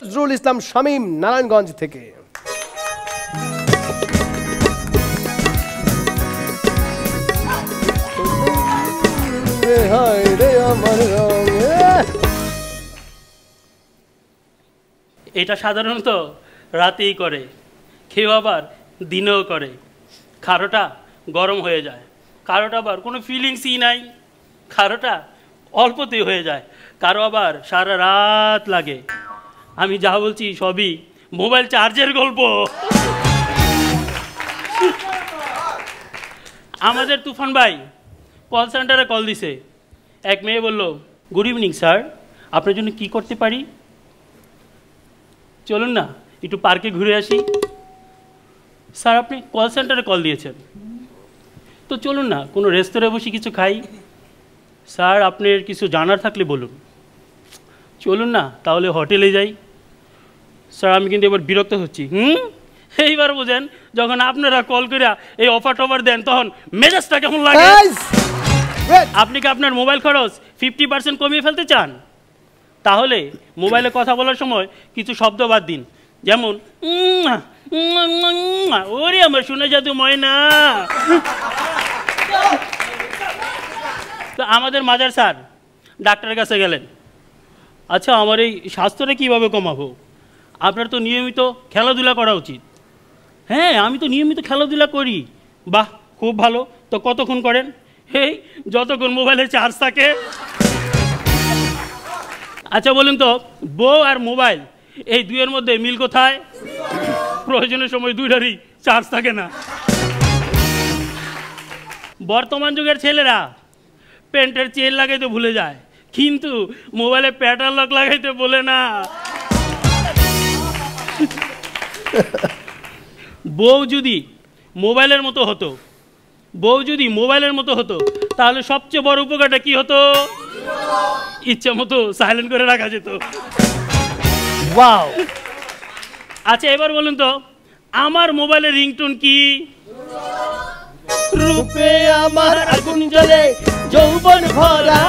নজরুল ইসলাম শামীম নারায়ণগঞ্জ থেকে। এটা সাধারণত রাতেই করে, কেউ আবার দিনেও করে। কারোটা গরম হয়ে যায়, কারোটা আবার কোনো ফিলিংসই নাই, কারোটা অল্পতেই হয়ে যায়, কারো আবার সারা রাত লাগে। আমি যা বলছি সবই মোবাইল চার্জের গল্প। আমাদের তুফান ভাই কল সেন্টারে কল দিছে। এক মেয়ে বলল, গুড ইভিনিং স্যার, আপনার জন্য কি করতে পারি? চলুন না একটু পার্কে ঘুরে আসি। স্যার আপনি কল সেন্টারে কল দিয়েছেন, তো চলুন না কোনো রেস্তোরাঁয় বসে কিছু খাই। স্যার আপনার কিছু জানার থাকলে বলুন। চলুন না তাহলে হোটেলে যাই। স্যার আমি কিন্তু এবার বিরক্ত হচ্ছি। এইবার বুঝেন, যখন আপনারা কল করে এই অফার টফার দেন তখন মেজাজটা কেমন লাগে। আপনি কি আপনার মোবাইল খরচ 50% কমিয়ে ফেলতে চান? তাহলে মোবাইলে কথা বলার সময় কিছু শব্দ বাদ দিন, যেমন ওরে আমার শুনে জাদু ময়না। তো আমাদের মাজার স্যার ডাক্তারের কাছে গেলেন, আচ্ছা আমার এই স্বাস্থ্যটা কীভাবে কমাবো? আপনার তো নিয়মিত খেলাধুলা করা উচিত। হ্যাঁ আমি তো নিয়মিত খেলাধুলা করি। বাহ খুব ভালো, তো কতক্ষণ করেন? এই যতক্ষণ মোবাইলের চার্জ থাকে। আচ্ছা বলুন তো, বউ আর মোবাইল এই দুইয়ের মধ্যে মিল কোথায়? প্রয়োজনের সময় দুইটারই চার্জ থাকে না। বর্তমান যুগের ছেলেরা প্যান্টের চেন লাগাইতে ভুলে যায়, কিন্তু মোবাইলে প্যাটার্ন লক লাগাইতে বলে না। বউ যদি মোবাইলের মতো হতো তাহলে সবচেয়ে বড় উপকারটা কি হতো? ইচ্ছা মতো সাইলেন্ট করে রাখা যেত। ওয়াও। আচ্ছা এবার বলুন তো, আমার মোবাইলের রিংটোন কি? রূপে আমার আগুন জ্বলে যৌবন ভরা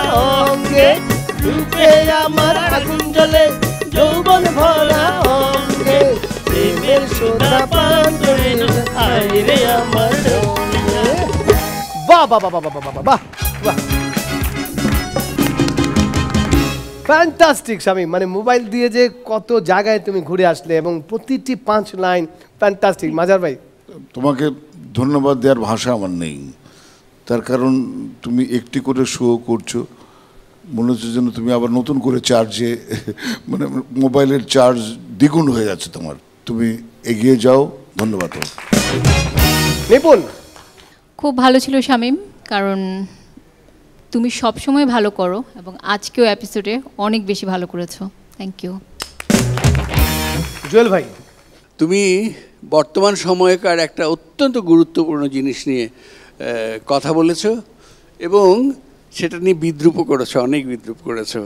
অঙ্গে, রূপে আমার আগুন জ্বলে যৌবন ভরা অঙ্গে, প্রেমের সোনা পান করে আইরে আমার রঙে। বাহ বাহ বাহ বাহ বাহ বাহ বাহ, ফ্যান্টাস্টিক শামীম। মানে মোবাইল দিয়ে যে কত জায়গায় তুমি ঘুরে আসলে এবং প্রতিটি 5 লাইন ফ্যান্টাস্টিক। মাজার ভাই তোমাকে ধন্যবাদ দেওয়ার ভাষা আমার নেই, তার কারণ তুমি একটি করে শো করছো, মনে হচ্ছে যেন তুমি আবার নতুন করে চার্জে, মানে মোবাইলের চার্জ দ্বিগুণ হয়ে যাচ্ছে তোমার। তুমি এগিয়ে যাও, ধন্যবাদ। নিপুণ খুব ভালো ছিল শামীম, কারণ তুমি সবসময় ভালো করো এবং আজকেও এপিসোডে অনেক বেশি ভালো করেছো। Thank you. জুয়েল ভাই তুমি বর্তমান সময়কার একটা অত্যন্ত গুরুত্বপূর্ণ জিনিস নিয়ে কথা বলেছো এবং সেটা নিয়ে বিদ্রূপও করেছো, অনেক বিদ্রূপ করেছো।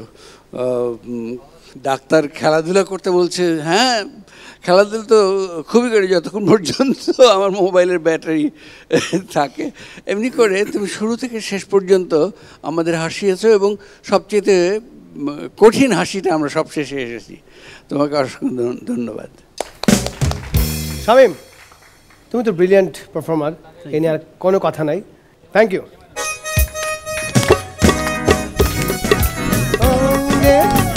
ডাক্তার খেলাধুলা করতে বলছে, হ্যাঁ খেলাধুলা তো খুবই করি যতক্ষণ পর্যন্ত আমার মোবাইলের ব্যাটারি থাকে। এমনি করে তুমি শুরু থেকে শেষ পর্যন্ত আমাদের হাসিয়েছো এবং সবচেয়ে কঠিন হাসিটা আমরা সব শেষে এসেছি। তোমাকে অসংখ্য ধন্যবাদ। শামীম তুমি তো ব্রিলিয়ান্ট পারফর্মার, এ নিয়ে আর কোনো কথা নাই। Thank you.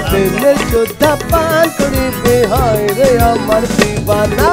প্রেমের যোদ্ধা পান করিবে হয় রে আমার দিবানা।